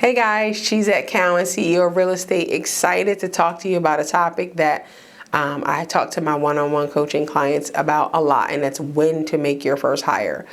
Hey guys, Cheesette Cowan, CEO of Real Estate, excited to talk to you about a topic that I talk to my one-on-one coaching clients about a lot, and that's when to make your first hire.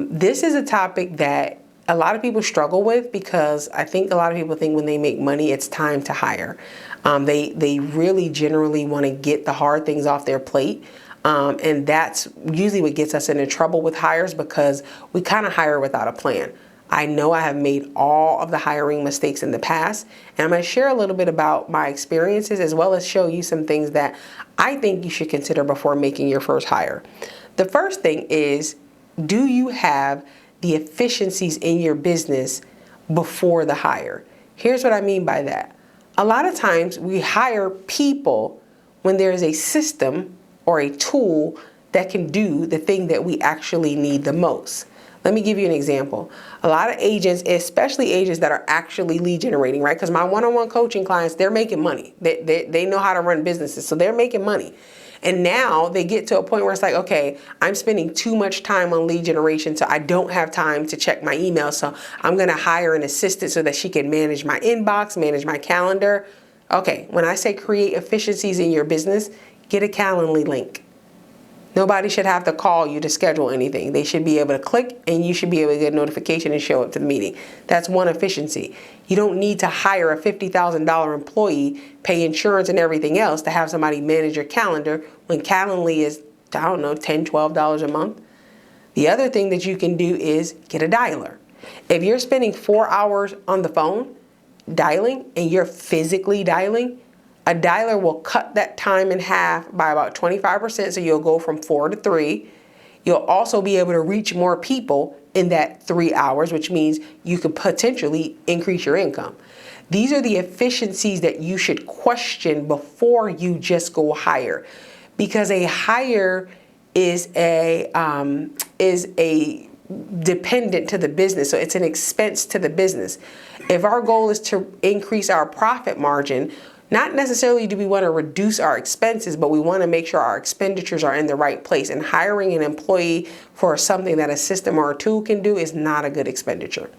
This is a topic that a lot of people struggle with because I think a lot of people think when they make money, it's time to hire. They really generally want to get the hard things off their plate. And that's usually what gets us into trouble with hires because we kind of hire without a plan. I know I have made all of the hiring mistakes in the past, and I'm going to share a little bit about my experiences as well as show you some things that I think you should consider before making your first hire. The first thing is, do you have the efficiencies in your business before the hire? Here's what I mean by that. A lot of times we hire people when there is a system or a tool that can do the thing that we actually need the most. Let me give you an example. A lot of agents, especially agents that are actually lead generating, right? Because my one-on-one coaching clients, they're making money. They know how to run businesses, so they're making money. And now they get to a point where it's like, okay, I'm spending too much time on lead generation, so I don't have time to check my email. So I'm going to hire an assistant so that she can manage my inbox, manage my calendar. Okay, when I say create efficiencies in your business, get a Calendly link. Nobody should have to call you to schedule anything. They should be able to click and you should be able to get a notification and show up to the meeting. That's one efficiency. You don't need to hire a $50,000 employee, pay insurance and everything else to have somebody manage your calendar when Calendly is, I don't know, $10, $12 a month. The other thing that you can do is get a dialer. If you're spending 4 hours on the phone dialing and you're physically dialing, a dialer will cut that time in half by about 25%, so you'll go from 4 to 3. You'll also be able to reach more people in that 3 hours, which means you could potentially increase your income. These are the efficiencies that you should question before you just go hire, because a hire is a dependent to the business, so it's an expense to the business. If our goal is to increase our profit margin, not necessarily do we want to reduce our expenses, but we want to make sure our expenditures are in the right place. And hiring an employee for something that a system or a tool can do is not a good expenditure.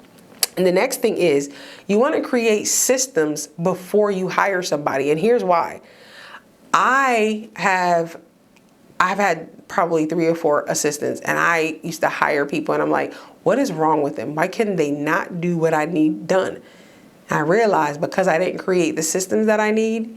And the next thing is you want to create systems before you hire somebody. And here's why. I've had probably 3 or 4 assistants, and I used to hire people and I'm like, what is wrong with them? Why can they not do what I need done? I realized because I didn't create the systems that I need,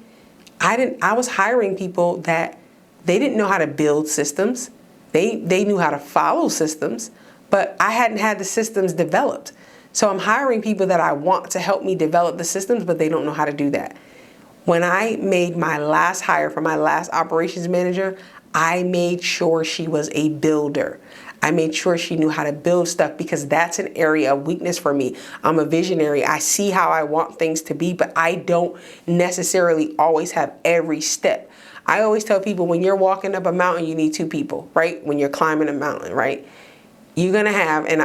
I was hiring people that they didn't know how to build systems. They knew how to follow systems, but I hadn't had the systems developed. So I'm hiring people that I want to help me develop the systems, but they don't know how to do that. When I made my last hire for my last operations manager, I made sure she was a builder. I made sure she knew how to build stuff because that's an area of weakness for me. I'm a visionary. I see how I want things to be, but I don't necessarily always have every step. I always tell people when you're walking up a mountain, you need 2 people, right? When you're climbing a mountain, right? You're going to have, and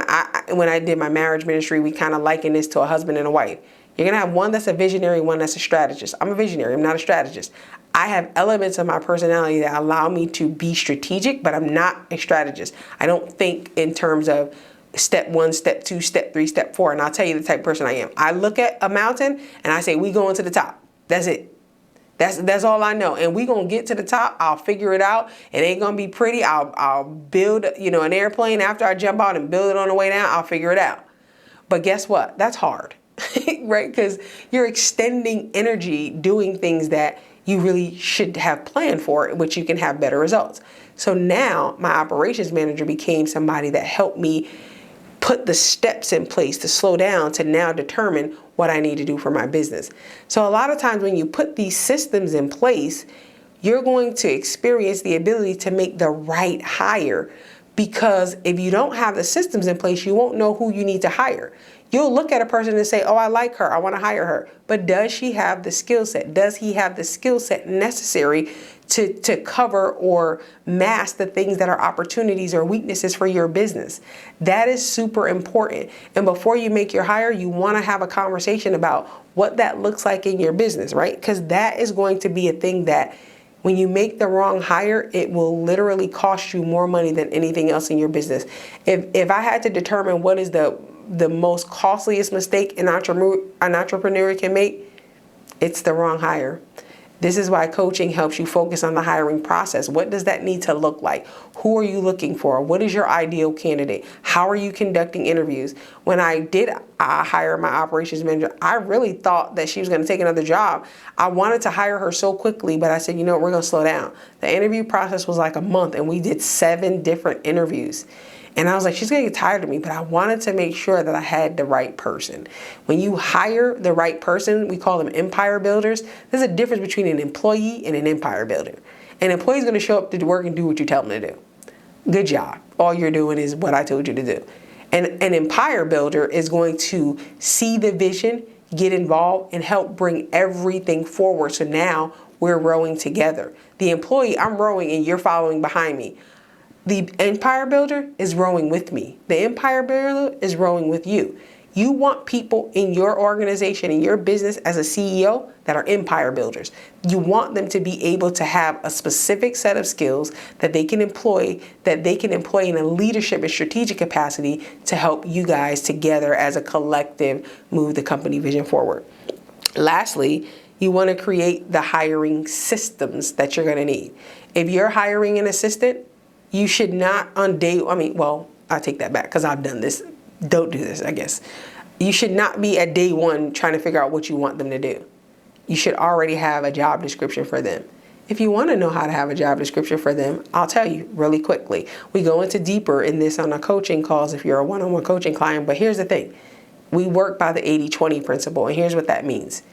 when I did my marriage ministry, we kind of likened this to a husband and a wife. You're going to have one that's a visionary, one that's a strategist. I'm a visionary. I'm not a strategist. I have elements of my personality that allow me to be strategic, but I'm not a strategist. I don't think in terms of step 1, step 2, step 3, step 4. And I'll tell you the type of person I am. I look at a mountain and I say, we going to the top. That's it. That's all I know. And we going to get to the top. I'll figure it out. It ain't going to be pretty. I'll build, an airplane after I jump out and build it on the way down. I'll figure it out. But guess what? That's hard, right? Because you're extending energy doing things that you really should have planned for, which you can have better results. So now my operations manager became somebody that helped me put the steps in place to slow down to now determine what I need to do for my business. So a lot of times when you put these systems in place, you're going to experience the ability to make the right hire, because if you don't have the systems in place, you won't know who you need to hire. You'll look at a person and say, oh, I like her, I want to hire her. But does she have the skill set? Does he have the skill set necessary to cover or mask the things that are opportunities or weaknesses for your business? That is super important. And before you make your hire, you want to have a conversation about what that looks like in your business, right? Because that is going to be a thing that when you make the wrong hire, it will literally cost you more money than anything else in your business. If I had to determine what is the the most costliest mistake an entrepreneur can make? It's the wrong hire. This is why coaching helps you focus on the hiring process. What does that need to look like? Who are you looking for? What is your ideal candidate? How are you conducting interviews? When I did hire my operations manager, I really thought that she was going to take another job. I wanted to hire her so quickly, but I said, you know what, we're going to slow down. The interview process was like a month, and we did 7 different interviews. And I was like, she's going to get tired of me, but I wanted to make sure that I had the right person. When you hire the right person, we call them empire builders. There's a difference between an employee and an empire builder. An employee is going to show up to work and do what you tell them to do. Good job. All you're doing is what I told you to do. And an empire builder is going to see the vision, get involved, and help bring everything forward. So now we're rowing together. The employee, I'm rowing and you're following behind me. The empire builder is rowing with me. The empire builder is rowing with you. You want people in your organization, in your business as a CEO that are empire builders. You want them to be able to have a specific set of skills that they can employ in a leadership and strategic capacity to help you guys together as a collective move the company vision forward. Lastly, you want to create the hiring systems that you're going to need. If you're hiring an assistant, you should not I take that back because I've done this. Don't do this, I guess. You should not be at day one trying to figure out what you want them to do. You should already have a job description for them. If you want to know how to have a job description for them, I'll tell you really quickly. We go into deeper in this on our coaching calls if you're a one-on-one coaching client. But here's the thing. We work by the 80-20 principle, and here's what that means.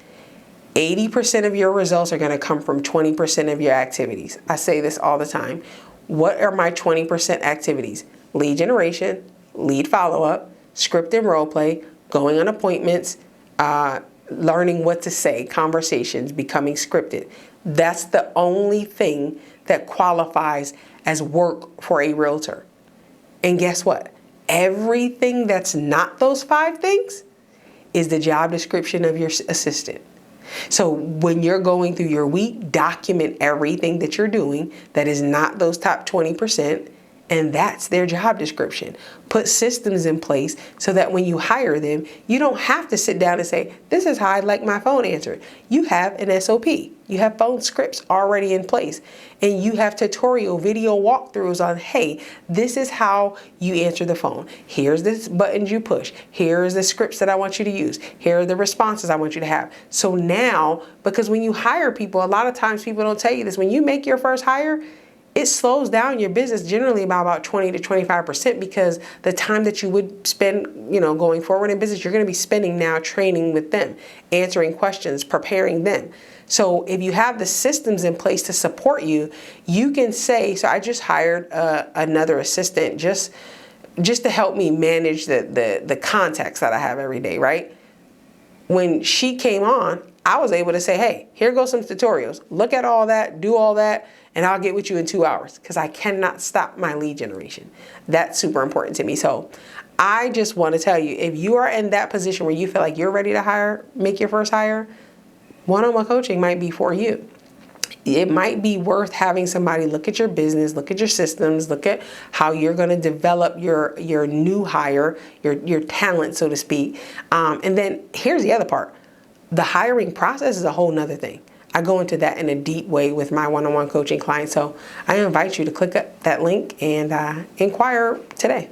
80% of your results are going to come from 20% of your activities. I say this all the time. What are my 20% activities? Lead generation, lead follow-up, script and role play, going on appointments, learning what to say, conversations, becoming scripted. That's the only thing that qualifies as work for a realtor. And guess what? Everything that's not those 5 things is the job description of your assistant. So when you're going through your week, document everything that you're doing that is not those top 20%, and that's their job description. Put systems in place so that when you hire them, you don't have to sit down and say, this is how I'd like my phone answered. You have an SOP. You have phone scripts already in place. And you have tutorial video walkthroughs on, hey, this is how you answer the phone. Here's the buttons you push. Here's the scripts that I want you to use. Here are the responses I want you to have. So now, because when you hire people, a lot of times people don't tell you this. When you make your first hire, it slows down your business generally by about 20 to 25% because the time that you would spend, going forward in business, you're going to be spending now training with them, answering questions, preparing them. So if you have the systems in place to support you, you can say, so I just hired another assistant just to help me manage the contacts that I have every day, right? When she came on, I was able to say, hey, here goes some tutorials. Look at all that, do all that, and I'll get with you in 2 hours because I cannot stop my lead generation. That's super important to me. So I just want to tell you, if you are in that position where you feel like you're ready to make your first hire, one-on-one coaching might be for you. It might be worth having somebody look at your business, look at your systems, look at how you're going to develop your new hire, your talent, so to speak. And then here's the other part. The hiring process is a whole nother thing. I go into that in a deep way with my one-on-one coaching clients. So I invite you to click that link and inquire today.